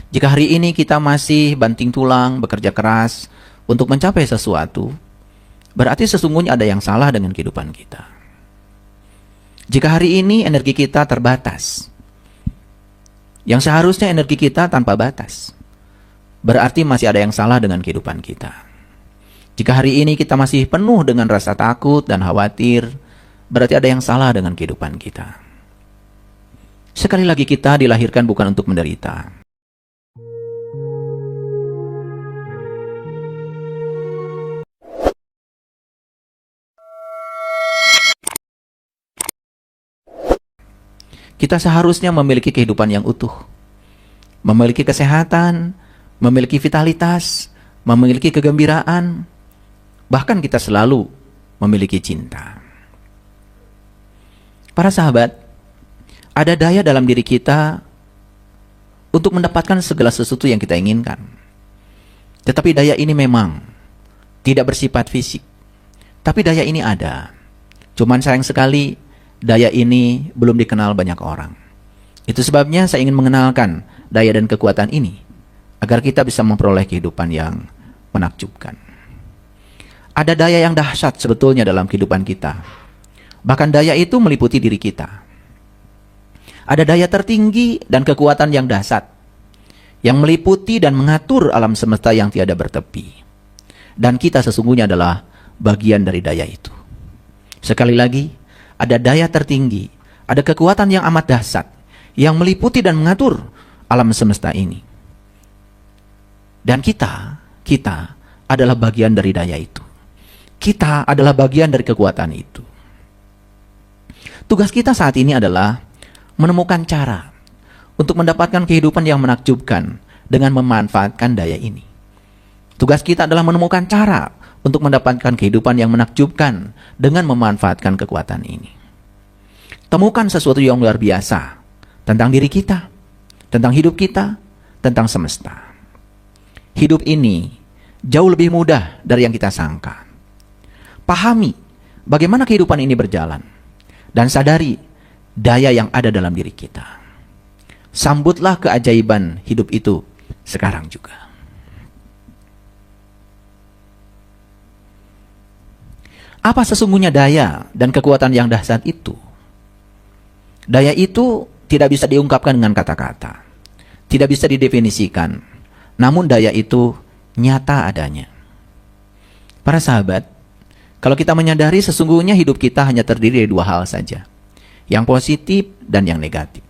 Jika hari ini kita masih banting tulang, bekerja keras untuk mencapai sesuatu, berarti sesungguhnya ada yang salah dengan kehidupan kita. Jika hari ini energi kita terbatas, yang seharusnya energi kita tanpa batas, berarti masih ada yang salah dengan kehidupan kita. Jika hari ini kita masih penuh dengan rasa takut dan khawatir, berarti ada yang salah dengan kehidupan kita. Sekali lagi, kita dilahirkan bukan untuk menderita. Kita seharusnya memiliki kehidupan yang utuh, memiliki kesehatan, memiliki vitalitas, memiliki kegembiraan, bahkan kita selalu memiliki cinta. Para sahabat, ada daya dalam diri kita untuk mendapatkan segala sesuatu yang kita inginkan. Tetapi daya ini memang tidak bersifat fisik, tapi daya ini ada. Cuman sayang sekali, daya ini belum dikenal banyak orang. Itu sebabnya saya ingin mengenalkan daya dan kekuatan ini, agar kita bisa memperoleh kehidupan yang menakjubkan. Ada daya yang dahsyat sebetulnya dalam kehidupan kita. Bahkan daya itu meliputi diri kita. Ada daya tertinggi dan kekuatan yang dahsyat, yang meliputi dan mengatur alam semesta yang tiada bertepi. Dan kita sesungguhnya adalah bagian dari daya itu. Sekali lagi, ada daya tertinggi, ada kekuatan yang amat dahsyat, yang meliputi dan mengatur alam semesta ini. Dan kita adalah bagian dari daya itu. Kita adalah bagian dari kekuatan itu. Tugas kita saat ini adalah menemukan cara untuk mendapatkan kehidupan yang menakjubkan dengan memanfaatkan daya ini. Tugas kita adalah menemukan cara untuk mendapatkan kehidupan yang menakjubkan dengan memanfaatkan kekuatan ini. Temukan sesuatu yang luar biasa tentang diri kita, tentang hidup kita, tentang semesta. Hidup ini jauh lebih mudah dari yang kita sangka. Pahami bagaimana kehidupan ini berjalan, dan sadari daya yang ada dalam diri kita. Sambutlah keajaiban hidup itu sekarang juga. Apa sesungguhnya daya dan kekuatan yang dahsyat itu? Daya itu tidak bisa diungkapkan dengan kata-kata, tidak bisa didefinisikan, namun daya itu nyata adanya. Para sahabat, kalau kita menyadari sesungguhnya hidup kita hanya terdiri dari dua hal saja, yang positif dan yang negatif.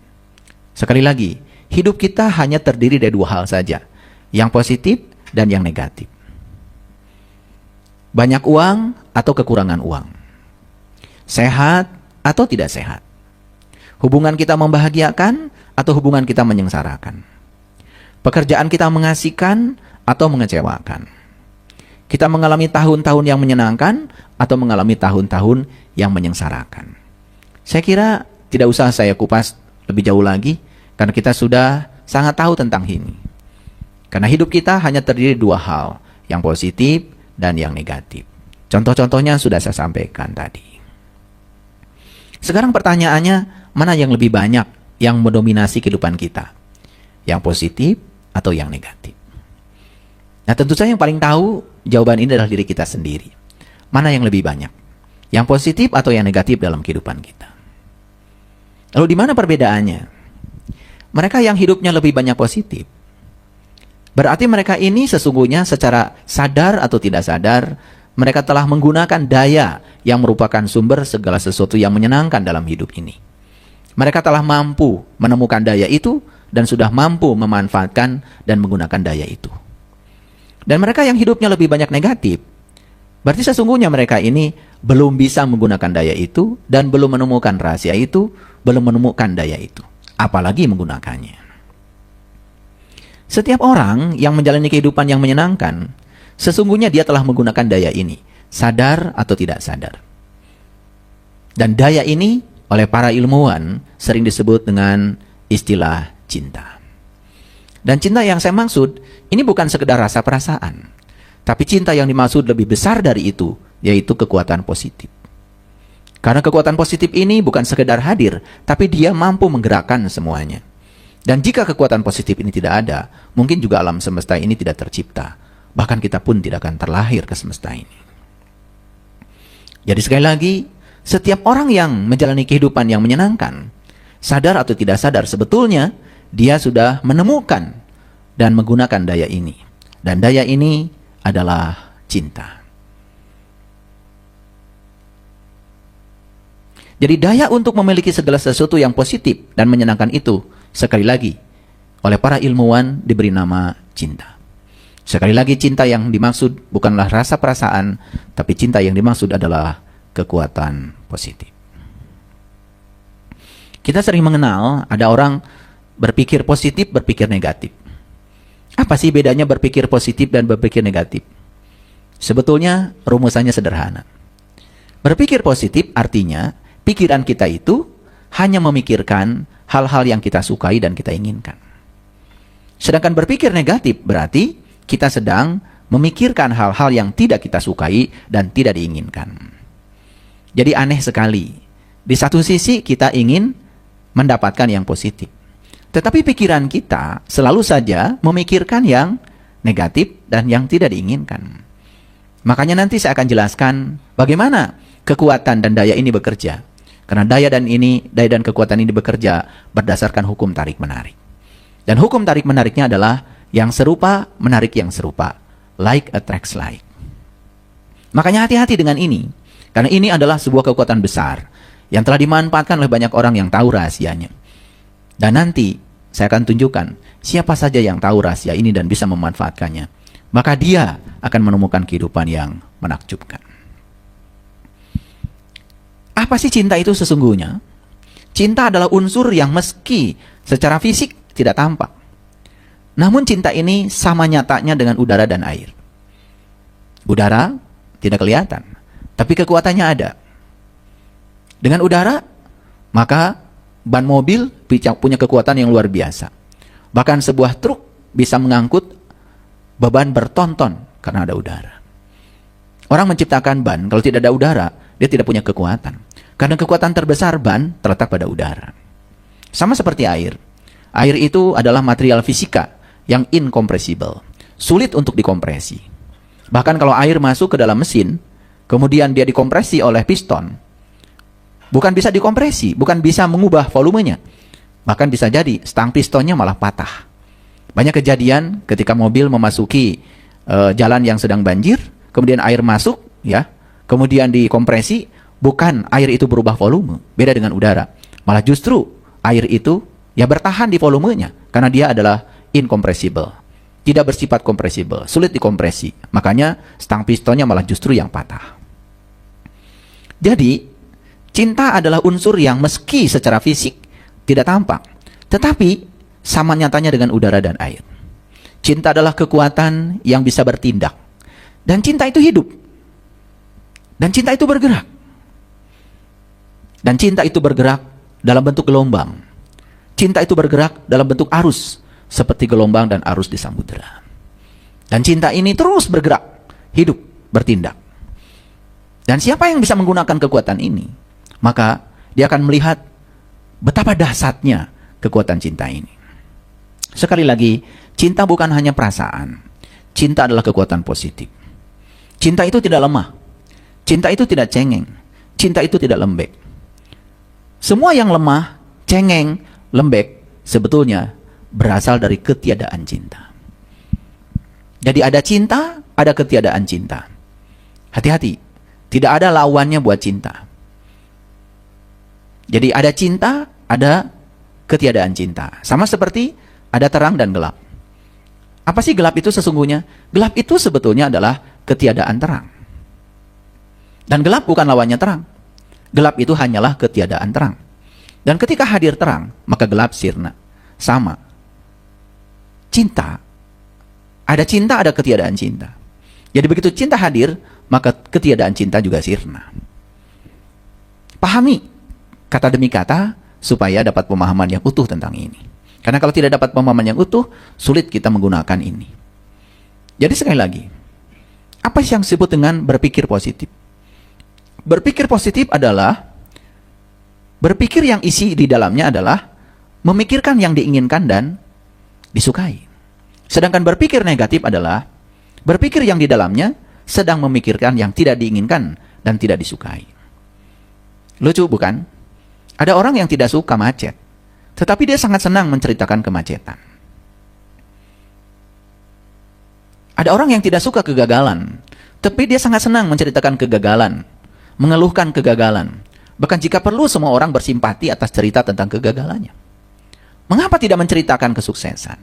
Sekali lagi, hidup kita hanya terdiri dari dua hal saja, yang positif dan yang negatif. Banyak uang atau kekurangan uang, sehat atau tidak sehat, hubungan kita membahagiakan atau hubungan kita menyengsarakan, pekerjaan kita mengasihkan atau mengecewakan, kita mengalami tahun-tahun yang menyenangkan atau mengalami tahun-tahun yang menyengsarakan. Saya kira tidak usah saya kupas lebih jauh lagi, karena kita sudah sangat tahu tentang ini. Karena hidup kita hanya terdiri dari dua hal, yang positif dan yang negatif. Contoh-contohnya sudah saya sampaikan tadi. Sekarang pertanyaannya, mana yang lebih banyak yang mendominasi kehidupan kita? Yang positif atau yang negatif? Nah, tentu saja yang paling tahu jawaban ini adalah diri kita sendiri. Mana yang lebih banyak? Yang positif atau yang negatif dalam kehidupan kita? Lalu di mana perbedaannya? Mereka yang hidupnya lebih banyak positif, berarti mereka ini sesungguhnya secara sadar atau tidak sadar, mereka telah menggunakan daya yang merupakan sumber segala sesuatu yang menyenangkan dalam hidup ini. Mereka telah mampu menemukan daya itu dan sudah mampu memanfaatkan dan menggunakan daya itu. Dan mereka yang hidupnya lebih banyak negatif, berarti sesungguhnya mereka ini belum bisa menggunakan daya itu dan belum menemukan rahasia itu, belum menemukan daya itu, apalagi menggunakannya. Setiap orang yang menjalani kehidupan yang menyenangkan, sesungguhnya dia telah menggunakan daya ini, sadar atau tidak sadar. Dan daya ini oleh para ilmuwan sering disebut dengan istilah cinta. Dan cinta yang saya maksud, ini bukan sekedar rasa perasaan, tapi cinta yang dimaksud lebih besar dari itu, yaitu kekuatan positif. Karena kekuatan positif ini bukan sekedar hadir, tapi dia mampu menggerakkan semuanya. Dan jika kekuatan positif ini tidak ada, mungkin juga alam semesta ini tidak tercipta. Bahkan kita pun tidak akan terlahir ke semesta ini. Jadi sekali lagi, setiap orang yang menjalani kehidupan yang menyenangkan, sadar atau tidak sadar, sebetulnya dia sudah menemukan dan menggunakan daya ini. Dan daya ini adalah cinta. Jadi daya untuk memiliki segala sesuatu yang positif dan menyenangkan itu, sekali lagi, oleh para ilmuwan diberi nama cinta. Sekali lagi, cinta yang dimaksud bukanlah rasa perasaan, tapi cinta yang dimaksud adalah kekuatan positif. Kita sering mengenal ada orang berpikir positif, berpikir negatif. Apa sih bedanya berpikir positif dan berpikir negatif? Sebetulnya rumusannya sederhana. Berpikir positif artinya pikiran kita itu hanya memikirkan hal-hal yang kita sukai dan kita inginkan. Sedangkan berpikir negatif berarti kita sedang memikirkan hal-hal yang tidak kita sukai dan tidak diinginkan. Jadi aneh sekali. Di satu sisi kita ingin mendapatkan yang positif. Tetapi pikiran kita selalu saja memikirkan yang negatif dan yang tidak diinginkan. Makanya nanti saya akan jelaskan bagaimana kekuatan dan daya ini bekerja. Karena daya dan kekuatan ini bekerja berdasarkan hukum tarik-menarik. Dan hukum tarik-menariknya adalah yang serupa menarik yang serupa. Like attracts like. Makanya hati-hati dengan ini. Karena ini adalah sebuah kekuatan besar yang telah dimanfaatkan oleh banyak orang yang tahu rahasianya. Dan nanti saya akan tunjukkan siapa saja yang tahu rahasia ini dan bisa memanfaatkannya. Maka dia akan menemukan kehidupan yang menakjubkan. Apa sih cinta itu sesungguhnya? Cinta adalah unsur yang meski secara fisik tidak tampak. Namun cinta ini sama nyatanya dengan udara dan air. Udara tidak kelihatan, tapi kekuatannya ada. Dengan udara, maka ban mobil punya kekuatan yang luar biasa. Bahkan sebuah truk bisa mengangkut beban berton-ton karena ada udara. Orang menciptakan ban, kalau tidak ada udara, dia tidak punya kekuatan. Karena kekuatan terbesar ban terletak pada udara. Sama seperti air. Air itu adalah material fisika yang incompressible. Sulit untuk dikompresi. Bahkan kalau air masuk ke dalam mesin, kemudian dia dikompresi oleh piston, bukan bisa dikompresi, bukan bisa mengubah volumenya. Bahkan bisa jadi stang pistonnya malah patah. Banyak kejadian ketika mobil memasuki jalan yang sedang banjir, kemudian air masuk, ya, kemudian dikompresi, bukan air itu berubah volume, beda dengan udara. Malah justru air itu ya bertahan di volumenya, karena dia adalah incompressible. Tidak bersifat kompresibel, sulit dikompresi. Makanya stang pistonnya malah justru yang patah. Jadi, cinta adalah unsur yang meski secara fisik tidak tampak, tetapi sama nyatanya dengan udara dan air. Cinta adalah kekuatan yang bisa bertindak. Dan cinta itu hidup. Dan cinta itu bergerak. Dan cinta itu bergerak dalam bentuk gelombang. Cinta itu bergerak dalam bentuk arus, seperti gelombang dan arus di samudera. Dan cinta ini terus bergerak, hidup, bertindak. Dan siapa yang bisa menggunakan kekuatan ini, maka dia akan melihat betapa dahsyatnya kekuatan cinta ini. Sekali lagi, cinta bukan hanya perasaan. Cinta adalah kekuatan positif. Cinta itu tidak lemah. Cinta itu tidak cengeng. Cinta itu tidak lembek. Semua yang lemah, cengeng, lembek, sebetulnya berasal dari ketiadaan cinta. Jadi ada cinta, ada ketiadaan cinta. Hati-hati, tidak ada lawannya buat cinta. Jadi ada cinta, ada ketiadaan cinta. Sama seperti ada terang dan gelap. Apa sih gelap itu sesungguhnya? Gelap itu sebetulnya adalah ketiadaan terang. Dan gelap bukan lawannya terang. Gelap itu hanyalah ketiadaan terang. Dan ketika hadir terang, maka gelap sirna. Sama. Cinta. Ada cinta, ada ketiadaan cinta. Jadi begitu cinta hadir, maka ketiadaan cinta juga sirna. Pahami kata demi kata supaya dapat pemahaman yang utuh tentang ini. Karena kalau tidak dapat pemahaman yang utuh, sulit kita menggunakan ini. Jadi sekali lagi, apa yang disebut dengan berpikir positif? Berpikir positif adalah berpikir yang isi di dalamnya adalah memikirkan yang diinginkan dan disukai. Sedangkan berpikir negatif adalah berpikir yang di dalamnya sedang memikirkan yang tidak diinginkan dan tidak disukai. Lucu bukan? Ada orang yang tidak suka macet, tetapi dia sangat senang menceritakan kemacetan. Ada orang yang tidak suka kegagalan, tapi dia sangat senang menceritakan kegagalan, mengeluhkan kegagalan. Bahkan jika perlu semua orang bersimpati atas cerita tentang kegagalannya. Mengapa tidak menceritakan kesuksesan?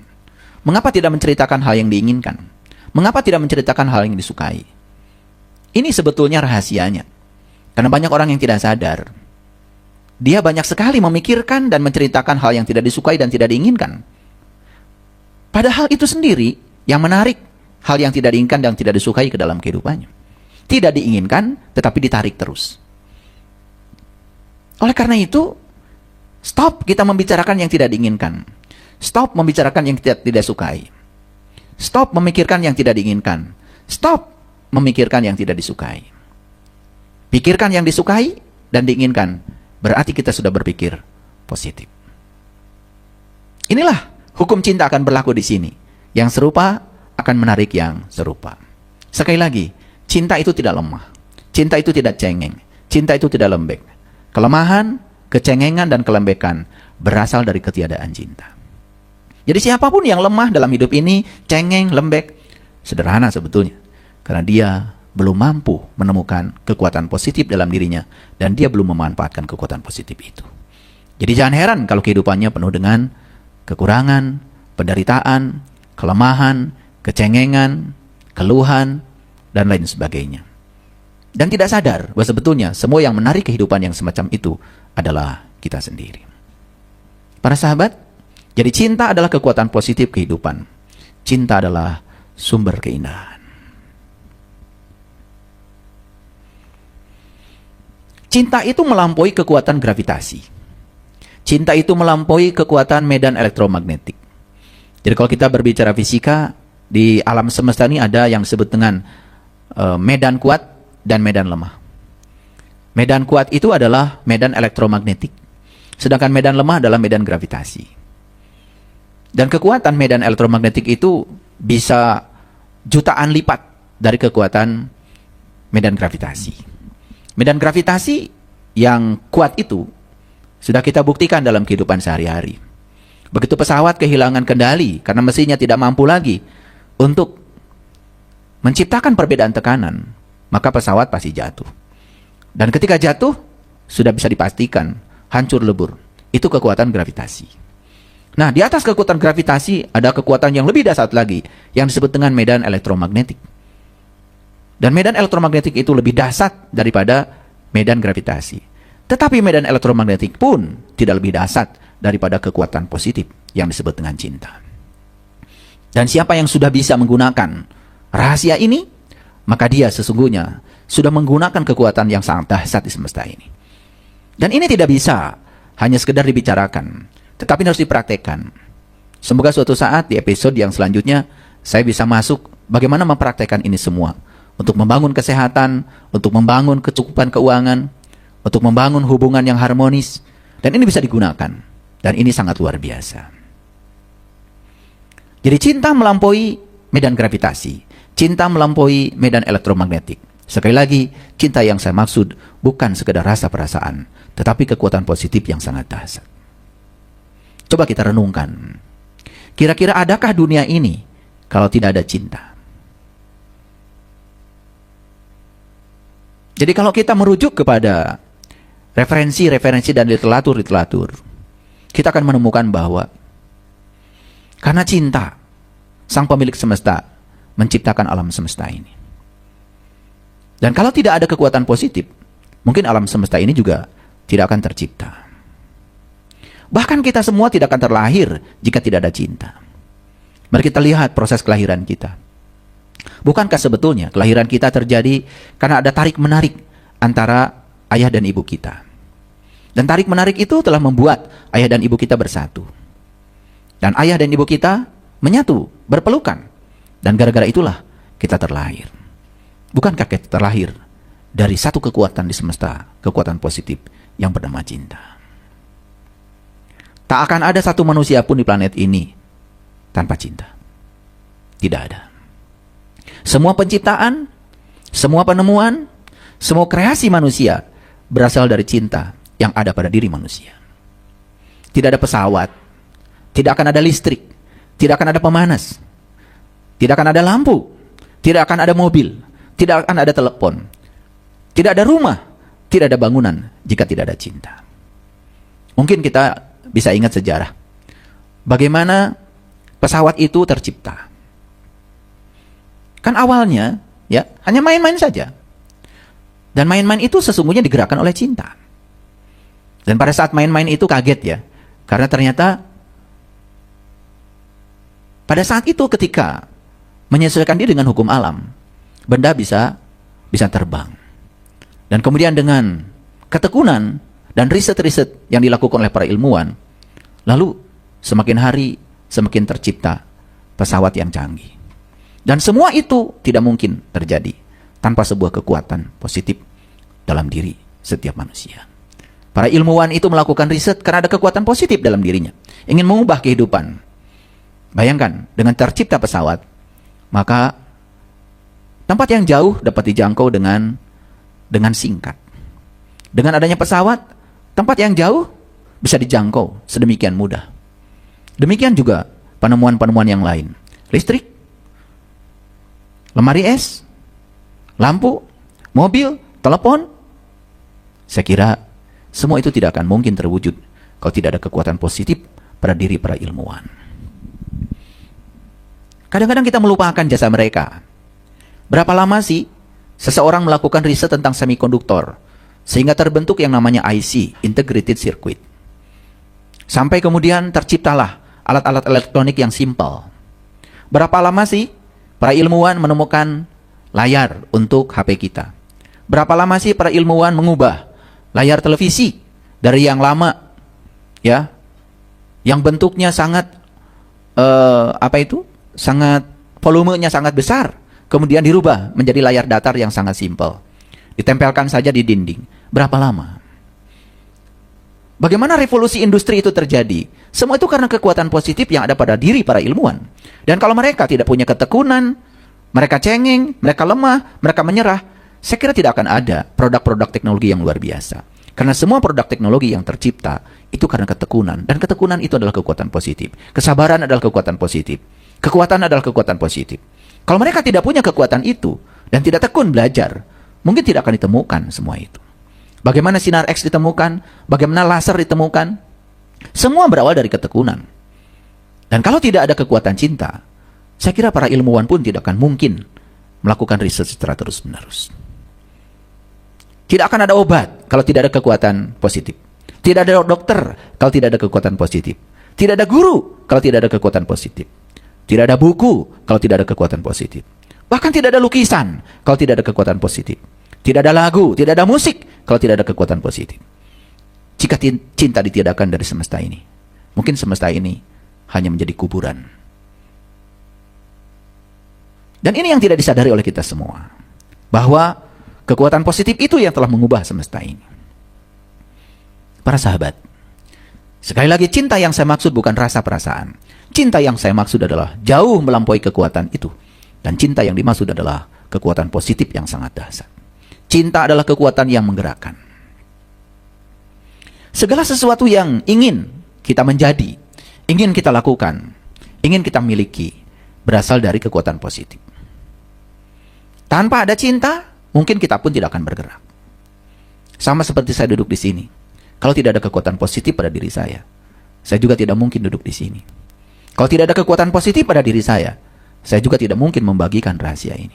Mengapa tidak menceritakan hal yang diinginkan? Mengapa tidak menceritakan hal yang disukai? Ini sebetulnya rahasianya. Karena banyak orang yang tidak sadar. Dia banyak sekali memikirkan dan menceritakan hal yang tidak disukai dan tidak diinginkan. Padahal itu sendiri yang menarik hal yang tidak diinginkan dan tidak disukai ke dalam kehidupannya. Tidak diinginkan, tetapi ditarik terus. Oleh karena itu, stop kita membicarakan yang tidak diinginkan. Stop membicarakan yang tidak sukai. Stop memikirkan yang tidak diinginkan. Stop memikirkan yang tidak disukai. Pikirkan yang disukai dan diinginkan. Berarti kita sudah berpikir positif. Inilah hukum cinta akan berlaku di sini. Yang serupa akan menarik yang serupa. Sekali lagi, cinta itu tidak lemah. Cinta itu tidak cengeng. Cinta itu tidak lembek. Kelemahan, kecengengan, dan kelembekan berasal dari ketiadaan cinta. Jadi siapapun yang lemah dalam hidup ini, cengeng, lembek, sederhana sebetulnya. Karena dia belum mampu menemukan kekuatan positif dalam dirinya, dan dia belum memanfaatkan kekuatan positif itu. Jadi jangan heran kalau kehidupannya penuh dengan kekurangan, penderitaan, kelemahan, kecengengan, keluhan, dan lain sebagainya. Dan tidak sadar bahwa sebetulnya semua yang menarik kehidupan yang semacam itu adalah kita sendiri. Para sahabat, jadi cinta adalah kekuatan positif kehidupan. Cinta adalah sumber keindahan. Cinta itu melampaui kekuatan gravitasi. Cinta itu melampaui kekuatan medan elektromagnetik. Jadi kalau kita berbicara fisika, di alam semesta ini ada yang disebut dengan medan kuat dan medan lemah. Medan kuat itu adalah medan elektromagnetik. Sedangkan medan lemah adalah medan gravitasi. Dan kekuatan medan elektromagnetik itu bisa jutaan lipat dari kekuatan medan gravitasi. Medan gravitasi yang kuat itu sudah kita buktikan dalam kehidupan sehari-hari. Begitu pesawat kehilangan kendali karena mesinnya tidak mampu lagi untuk menciptakan perbedaan tekanan, maka pesawat pasti jatuh. Dan ketika jatuh, sudah bisa dipastikan hancur lebur. Itu kekuatan gravitasi. Nah, di atas kekuatan gravitasi ada kekuatan yang lebih dahsyat lagi yang disebut dengan medan elektromagnetik. Dan medan elektromagnetik itu lebih dahsyat daripada medan gravitasi. Tetapi medan elektromagnetik pun tidak lebih dahsyat daripada kekuatan positif yang disebut dengan cinta. Dan siapa yang sudah bisa menggunakan rahasia ini, maka dia sesungguhnya sudah menggunakan kekuatan yang sangat dahsyat di semesta ini. Dan ini tidak bisa hanya sekedar dibicarakan, tetapi harus dipraktekkan. Semoga suatu saat di episode yang selanjutnya saya bisa masuk bagaimana mempraktekkan ini semua. Untuk membangun kesehatan, untuk membangun kecukupan keuangan, untuk membangun hubungan yang harmonis. Dan ini bisa digunakan. Dan ini sangat luar biasa. Jadi cinta melampaui medan gravitasi. Cinta melampaui medan elektromagnetik. Sekali lagi, cinta yang saya maksud bukan sekedar rasa perasaan, tetapi kekuatan positif yang sangat dahsyat. Coba kita renungkan. Kira-kira adakah dunia ini kalau tidak ada cinta? Jadi kalau kita merujuk kepada referensi-referensi dan literatur-literatur, kita akan menemukan bahwa karena cinta, sang pemilik semesta menciptakan alam semesta ini. Dan kalau tidak ada kekuatan positif, mungkin alam semesta ini juga tidak akan tercipta. Bahkan kita semua tidak akan terlahir jika tidak ada cinta. Mari kita lihat proses kelahiran kita. Bukankah sebetulnya kelahiran kita terjadi karena ada tarik-menarik antara ayah dan ibu kita? Dan tarik-menarik itu telah membuat ayah dan ibu kita bersatu. Dan ayah dan ibu kita menyatu, berpelukan. Dan gara-gara itulah kita terlahir. Bukankah kita terlahir dari satu kekuatan di semesta, kekuatan positif yang bernama cinta? Tak akan ada satu manusia pun di planet ini tanpa cinta. Tidak ada. Semua penciptaan, semua penemuan, semua kreasi manusia berasal dari cinta yang ada pada diri manusia. Tidak ada pesawat, tidak akan ada listrik, tidak akan ada pemanas, tidak akan ada lampu, tidak akan ada mobil, tidak akan ada telepon, tidak ada rumah, tidak ada bangunan jika tidak ada cinta. Mungkin kita bisa ingat sejarah. Bagaimana pesawat itu tercipta. Kan awalnya ya hanya main-main saja. Dan main-main itu sesungguhnya digerakkan oleh cinta. Dan pada saat main-main itu kaget ya. Karena ternyata pada saat itu ketika menyesuaikan diri dengan hukum alam, benda bisa terbang. Dan kemudian dengan ketekunan dan riset-riset yang dilakukan oleh para ilmuwan, lalu semakin hari semakin tercipta pesawat yang canggih. Dan semua itu tidak mungkin terjadi tanpa sebuah kekuatan positif dalam diri setiap manusia. Para ilmuwan itu melakukan riset karena ada kekuatan positif dalam dirinya, ingin mengubah kehidupan. Bayangkan, dengan tercipta pesawat, maka tempat yang jauh dapat dijangkau dengan singkat. Dengan adanya pesawat, tempat yang jauh bisa dijangkau sedemikian mudah. Demikian juga penemuan-penemuan yang lain. Listrik, lemari es, lampu, mobil, telepon. Saya kira semua itu tidak akan mungkin terwujud kalau tidak ada kekuatan positif pada diri para ilmuwan. Kadang-kadang kita melupakan jasa mereka. Berapa lama sih seseorang melakukan riset tentang semikonduktor sehingga terbentuk yang namanya IC, Integrated Circuit. Sampai kemudian terciptalah alat-alat elektronik yang simpel. Berapa lama sih para ilmuwan menemukan layar untuk HP kita? Berapa lama sih para ilmuwan mengubah layar televisi dari yang lama, ya, yang bentuknya sangat sangat volumenya sangat besar, kemudian dirubah menjadi layar datar yang sangat simpel, ditempelkan saja di dinding. Berapa lama? Bagaimana revolusi industri itu terjadi? Semua itu karena kekuatan positif yang ada pada diri para ilmuwan. Dan kalau mereka tidak punya ketekunan, mereka cengeng, mereka lemah, mereka menyerah, saya kira tidak akan ada produk-produk teknologi yang luar biasa. Karena semua produk teknologi yang tercipta itu karena ketekunan. Dan ketekunan itu adalah kekuatan positif. Kesabaran adalah kekuatan positif. Kekuatan adalah kekuatan positif. Kalau mereka tidak punya kekuatan itu dan tidak tekun belajar, mungkin tidak akan ditemukan semua itu. Bagaimana sinar X ditemukan, bagaimana laser ditemukan, semua berawal dari ketekunan. Dan kalau tidak ada kekuatan cinta, saya kira para ilmuwan pun tidak akan mungkin melakukan riset secara terus-menerus. Tidak akan ada obat kalau tidak ada kekuatan positif. Tidak ada dokter kalau tidak ada kekuatan positif. Tidak ada guru kalau tidak ada kekuatan positif. Tidak ada buku kalau tidak ada kekuatan positif. Bahkan tidak ada lukisan kalau tidak ada kekuatan positif. Tidak ada lagu, tidak ada musik kalau tidak ada kekuatan positif. Jika cinta ditiadakan dari semesta ini, mungkin semesta ini hanya menjadi kuburan. Dan ini yang tidak disadari oleh kita semua. Bahwa kekuatan positif itu yang telah mengubah semesta ini. Para sahabat, sekali lagi, cinta yang saya maksud bukan rasa perasaan. Cinta yang saya maksud adalah jauh melampaui kekuatan itu. Dan cinta yang dimaksud adalah kekuatan positif yang sangat dahsyat. Cinta adalah kekuatan yang menggerakkan. Segala sesuatu yang ingin kita menjadi, ingin kita lakukan, ingin kita miliki, berasal dari kekuatan positif. Tanpa ada cinta, mungkin kita pun tidak akan bergerak. Sama seperti saya duduk di sini. Kalau tidak ada kekuatan positif pada diri saya juga tidak mungkin duduk di sini. Kalau tidak ada kekuatan positif pada diri saya juga tidak mungkin membagikan rahasia ini.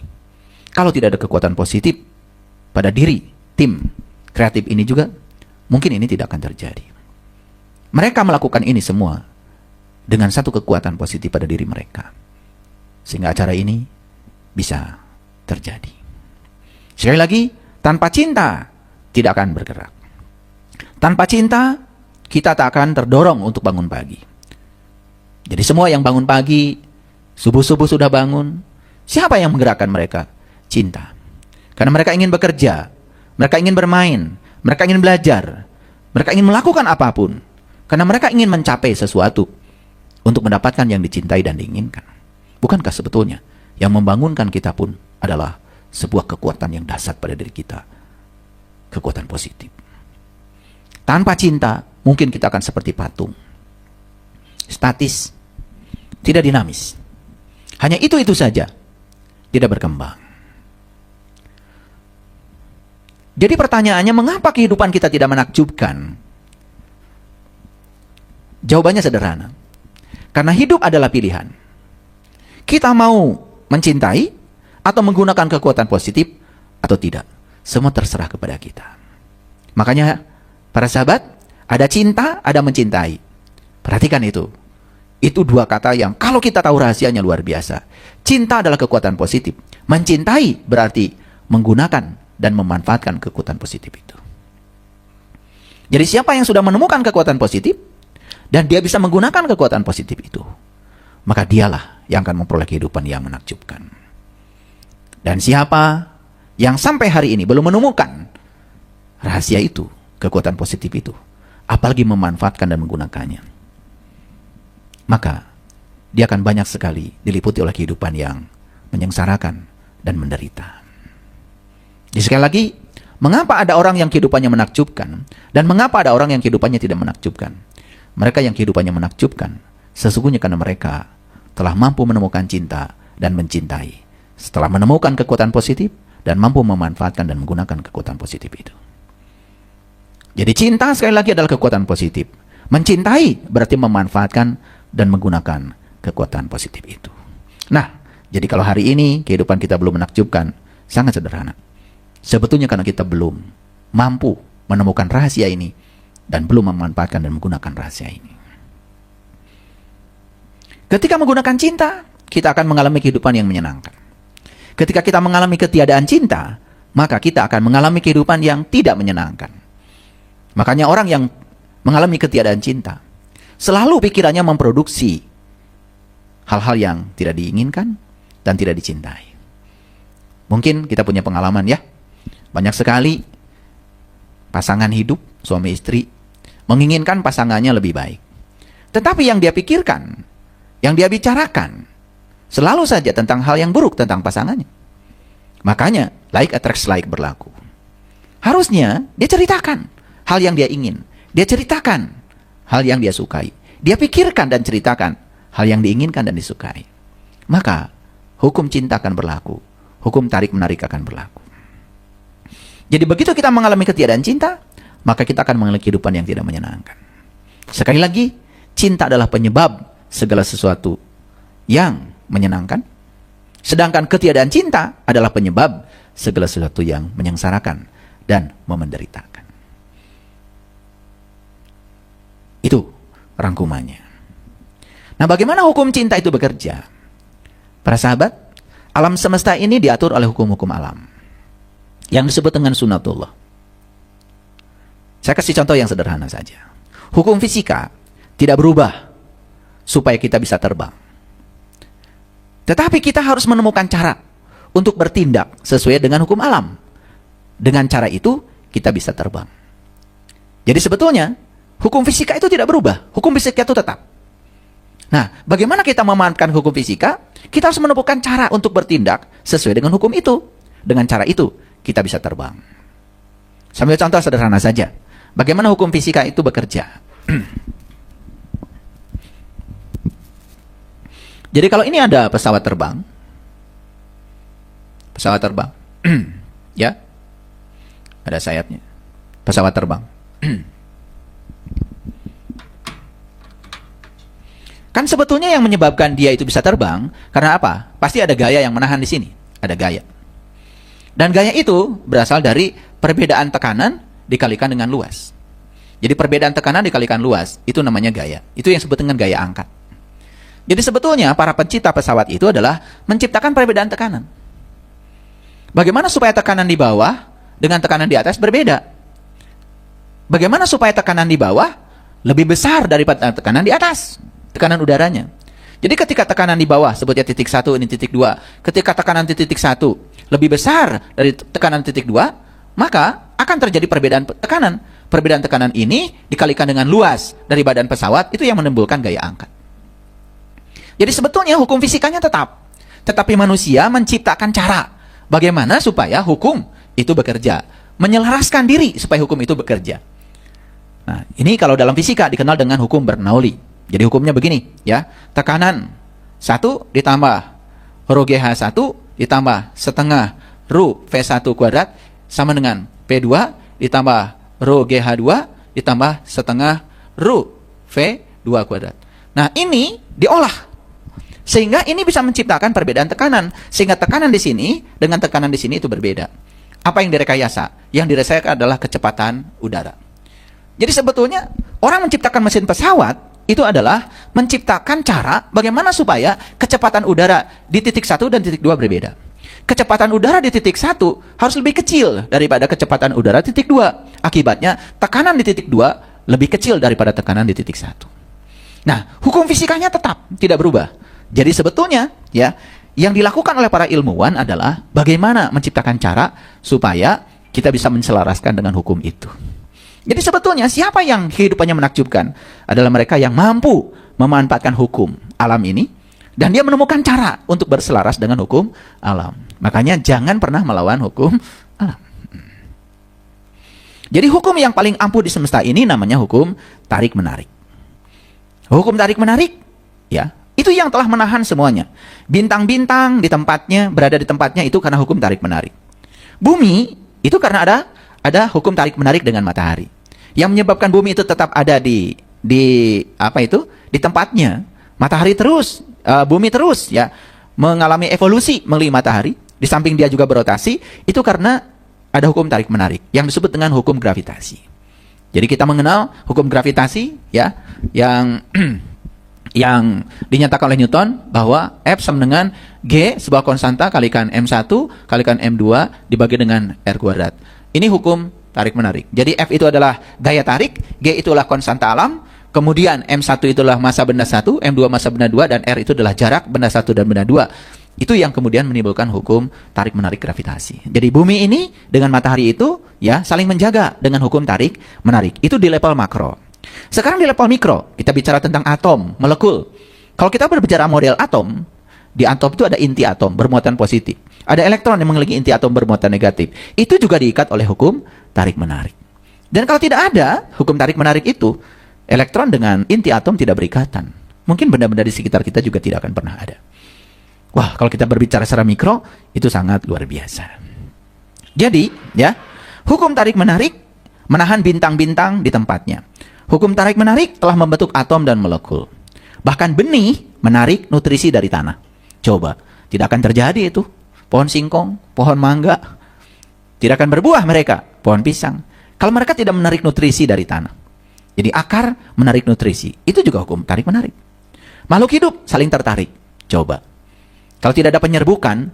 Kalau tidak ada kekuatan positif pada diri tim kreatif ini juga, mungkin ini tidak akan terjadi. Mereka melakukan ini semua dengan satu kekuatan positif pada diri mereka, sehingga acara ini bisa terjadi. Sekali lagi, tanpa cinta tidak akan bergerak. Tanpa cinta kita tak akan terdorong untuk bangun pagi. Jadi semua yang bangun pagi, subuh-subuh sudah bangun, siapa yang menggerakkan mereka? Cinta. Karena mereka ingin bekerja, mereka ingin bermain, mereka ingin belajar, mereka ingin melakukan apapun. Karena mereka ingin mencapai sesuatu untuk mendapatkan yang dicintai dan diinginkan. Bukankah sebetulnya yang membangunkan kita pun adalah sebuah kekuatan yang dahsyat pada diri kita, kekuatan positif. Tanpa cinta, mungkin kita akan seperti patung, statis, tidak dinamis. Hanya itu-itu saja, tidak berkembang. Jadi pertanyaannya, mengapa kehidupan kita tidak menakjubkan? Jawabannya sederhana. Karena hidup adalah pilihan. Kita mau mencintai atau menggunakan kekuatan positif atau tidak. Semua terserah kepada kita. Makanya para sahabat, ada cinta, ada mencintai. Perhatikan itu. Itu dua kata yang kalau kita tahu rahasianya luar biasa. Cinta adalah kekuatan positif. Mencintai berarti menggunakan dan memanfaatkan kekuatan positif itu. Jadi siapa yang sudah menemukan kekuatan positif dan dia bisa menggunakan kekuatan positif itu, maka dialah yang akan memperoleh kehidupan yang menakjubkan. Dan siapa yang sampai hari ini belum menemukan rahasia itu, kekuatan positif itu, apalagi memanfaatkan dan menggunakannya, maka dia akan banyak sekali diliputi oleh kehidupan yang menyengsarakan dan menderita. Jadi sekali lagi, mengapa ada orang yang kehidupannya menakjubkan dan mengapa ada orang yang kehidupannya tidak menakjubkan? Mereka yang kehidupannya menakjubkan sesungguhnya karena mereka telah mampu menemukan cinta dan mencintai. Setelah menemukan kekuatan positif dan mampu memanfaatkan dan menggunakan kekuatan positif itu. Jadi cinta sekali lagi adalah kekuatan positif. Mencintai berarti memanfaatkan dan menggunakan kekuatan positif itu. Nah, jadi kalau hari ini kehidupan kita belum menakjubkan, sangat sederhana. Sebetulnya karena kita belum mampu menemukan rahasia ini dan belum memanfaatkan dan menggunakan rahasia ini. Ketika menggunakan cinta, kita akan mengalami kehidupan yang menyenangkan. Ketika kita mengalami ketiadaan cinta, maka kita akan mengalami kehidupan yang tidak menyenangkan. Makanya orang yang mengalami ketiadaan cinta, selalu pikirannya memproduksi hal-hal yang tidak diinginkan dan tidak dicintai. Mungkin kita punya pengalaman ya. Banyak sekali pasangan hidup, suami istri, menginginkan pasangannya lebih baik. Tetapi yang dia pikirkan, yang dia bicarakan, selalu saja tentang hal yang buruk tentang pasangannya. Makanya, like attracts like berlaku. Harusnya, dia ceritakan hal yang dia ingin. Dia ceritakan hal yang dia sukai. Dia pikirkan dan ceritakan hal yang diinginkan dan disukai. Maka, hukum cinta akan berlaku. Hukum tarik-menarik akan berlaku. Jadi begitu kita mengalami ketiadaan cinta, maka kita akan mengalami kehidupan yang tidak menyenangkan. Sekali lagi, cinta adalah penyebab segala sesuatu yang menyenangkan. Sedangkan ketiadaan cinta adalah penyebab segala sesuatu yang menyengsarakan dan memenderitakan. Itu rangkumannya. Nah, bagaimana hukum cinta itu bekerja? Para sahabat, alam semesta ini diatur oleh hukum-hukum alam yang disebut dengan sunatullah. Saya kasih contoh yang sederhana saja. Hukum fisika tidak berubah supaya kita bisa terbang. Tetapi kita harus menemukan cara untuk bertindak sesuai dengan hukum alam. Dengan cara itu, kita bisa terbang. Jadi sebetulnya, hukum fisika itu tidak berubah. Hukum fisika itu tetap. Nah, bagaimana kita memanfaatkan hukum fisika? Kita harus menemukan cara untuk bertindak sesuai dengan hukum itu. Dengan cara itu, kita bisa terbang. Sambil contoh sederhana saja. Bagaimana hukum fisika itu bekerja? Jadi kalau ini ada pesawat terbang. Pesawat terbang. Ya. Ada sayapnya. Pesawat terbang. Kan sebetulnya yang menyebabkan dia itu bisa terbang karena apa? Pasti ada gaya yang menahan di sini. Ada gaya. Dan gaya itu berasal dari perbedaan tekanan dikalikan dengan luas. Jadi perbedaan tekanan dikalikan luas, itu namanya gaya. Itu yang disebut dengan gaya angkat. Jadi sebetulnya para pencipta pesawat itu adalah menciptakan perbedaan tekanan. Bagaimana supaya tekanan di bawah dengan tekanan di atas berbeda? Bagaimana supaya tekanan di bawah lebih besar daripada tekanan di atas? Tekanan udaranya. Jadi ketika tekanan di bawah, sebutnya titik 1, ini titik 2. Ketika tekanan di titik 1 lebih besar dari tekanan titik 2, maka akan terjadi perbedaan tekanan. Perbedaan tekanan ini dikalikan dengan luas dari badan pesawat, itu yang menimbulkan gaya angkat. Jadi sebetulnya hukum fisikanya tetap, tetapi manusia menciptakan cara bagaimana supaya hukum itu bekerja, menyelaraskan diri supaya hukum itu bekerja. Nah, ini kalau dalam fisika dikenal dengan hukum Bernoulli. Jadi hukumnya begini, ya. Tekanan 1 ditambah rho GH1 ditambah setengah rho V1 kuadrat sama dengan P2 ditambah rho GH2 ditambah setengah rho V2 kuadrat. Nah, ini diolah sehingga ini bisa menciptakan perbedaan tekanan, sehingga tekanan di sini dengan tekanan di sini itu berbeda. Apa yang direkayasa? Yang direkayasa adalah kecepatan udara. Jadi sebetulnya orang menciptakan mesin pesawat itu adalah menciptakan cara bagaimana supaya kecepatan udara di titik 1 dan titik 2 berbeda. Kecepatan udara di titik 1 harus lebih kecil daripada kecepatan udara di titik 2. Akibatnya tekanan di titik 2 lebih kecil daripada tekanan di titik 1. Nah, hukum fisikanya tetap tidak berubah. Jadi sebetulnya ya, yang dilakukan oleh para ilmuwan adalah bagaimana menciptakan cara supaya kita bisa menselaraskan dengan hukum itu. Jadi sebetulnya siapa yang kehidupannya menakjubkan adalah mereka yang mampu memanfaatkan hukum alam ini dan dia menemukan cara untuk berselaras dengan hukum alam. Makanya jangan pernah melawan hukum alam. Jadi hukum yang paling ampuh di semesta ini namanya hukum tarik-menarik. Hukum tarik-menarik, ya, itu yang telah menahan semuanya. Bintang-bintang di tempatnya, berada di tempatnya itu karena hukum tarik-menarik. Bumi itu karena ada hukum tarik-menarik dengan matahari. Yang menyebabkan bumi itu tetap ada di tempatnya. Matahari terus, bumi terus ya mengalami evolusi melalui matahari. Di samping dia juga berotasi, itu karena ada hukum tarik-menarik yang disebut dengan hukum gravitasi. Jadi kita mengenal hukum gravitasi ya yang yang dinyatakan oleh Newton bahwa F sama dengan G sebuah konstanta kalikan M1 kalikan M2 dibagi dengan R kuadrat. Ini hukum tarik-menarik. Jadi F itu adalah gaya tarik, G itu adalah konstanta alam, kemudian M1 itu adalah massa benda 1, M2 massa benda 2, dan R itu adalah jarak benda 1 dan benda 2. Itu yang kemudian menimbulkan hukum tarik-menarik gravitasi. Jadi bumi ini dengan matahari itu ya saling menjaga dengan hukum tarik-menarik. Itu di level makro. Sekarang di level mikro, kita bicara tentang atom, molekul. Kalau kita berbicara model atom, di atom itu ada inti atom bermuatan positif. Ada elektron yang mengelilingi inti atom bermuatan negatif. Itu juga diikat oleh hukum tarik-menarik. Dan kalau tidak ada hukum tarik-menarik itu, elektron dengan inti atom tidak berikatan. Mungkin benda-benda di sekitar kita juga tidak akan pernah ada. Wah, kalau kita berbicara secara mikro, itu sangat luar biasa. Jadi, ya, hukum tarik-menarik menahan bintang-bintang di tempatnya. Hukum tarik-menarik telah membentuk atom dan molekul. Bahkan benih menarik nutrisi dari tanah. Coba, tidak akan terjadi itu. Pohon singkong, pohon mangga, tidak akan berbuah mereka. Pohon pisang. Kalau mereka tidak menarik nutrisi dari tanah. Jadi akar menarik nutrisi. Itu juga hukum tarik-menarik. Makhluk hidup saling tertarik. Coba. Kalau tidak ada penyerbukan,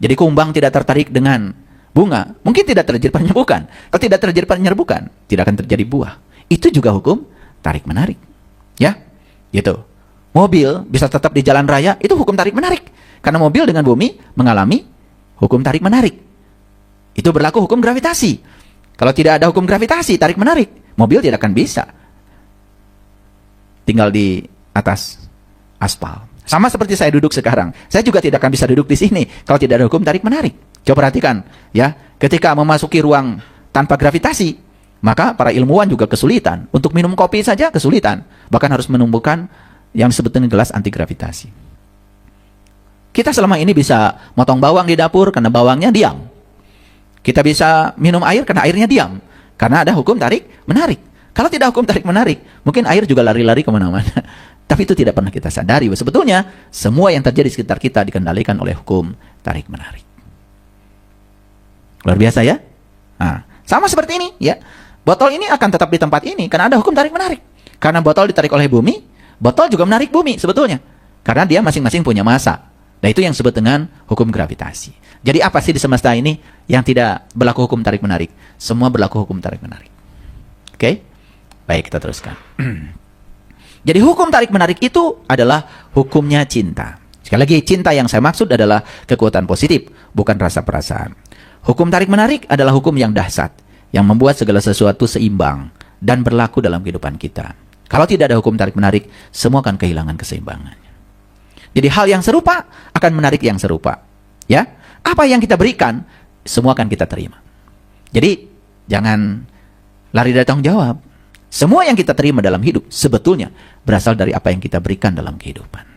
jadi kumbang tidak tertarik dengan bunga, mungkin tidak terjadi penyerbukan. Kalau tidak terjadi penyerbukan, tidak akan terjadi buah. Itu juga hukum tarik-menarik. Ya, gitu. Mobil bisa tetap di jalan raya, itu hukum tarik-menarik. Karena mobil dengan bumi mengalami hukum tarik-menarik. Itu berlaku hukum gravitasi. Kalau tidak ada hukum gravitasi, tarik-menarik, mobil tidak akan bisa tinggal di atas aspal. Sama seperti saya duduk sekarang. Saya juga tidak akan bisa duduk di sini kalau tidak ada hukum tarik-menarik. Coba perhatikan, ya. Ketika memasuki ruang tanpa gravitasi, maka para ilmuwan juga kesulitan. Untuk minum kopi saja kesulitan. Bahkan harus menemukan yang disebut dengan gelas anti gravitasi. Kita selama ini bisa motong bawang di dapur karena bawangnya diam. Kita bisa minum air karena airnya diam. Karena ada hukum tarik-menarik. Kalau tidak hukum tarik-menarik, mungkin air juga lari-lari kemana-mana. Tapi itu tidak pernah kita sadari. Sebetulnya, semua yang terjadi di sekitar kita dikendalikan oleh hukum tarik-menarik. Luar biasa ya? Nah, sama seperti ini ya. Botol ini akan tetap di tempat ini karena ada hukum tarik-menarik. Karena botol ditarik oleh bumi, botol juga menarik bumi sebetulnya. Karena dia masing-masing punya massa. Nah, itu yang disebut dengan hukum gravitasi. Jadi apa sih di semesta ini yang tidak berlaku hukum tarik-menarik? Semua berlaku hukum tarik-menarik. Oke? Baik, kita teruskan. Jadi hukum tarik-menarik itu adalah hukumnya cinta. Sekali lagi, cinta yang saya maksud adalah kekuatan positif, bukan rasa perasaan. Hukum tarik-menarik adalah hukum yang dahsyat. yang membuat segala sesuatu seimbang dan berlaku dalam kehidupan kita. Kalau tidak ada hukum tarik-menarik, semua akan kehilangan keseimbangannya. Jadi hal yang serupa akan menarik yang serupa. Ya, apa yang kita berikan, semua akan kita terima. Jadi jangan lari dari tanggung jawab. Semua yang kita terima dalam hidup sebetulnya berasal dari apa yang kita berikan dalam kehidupan.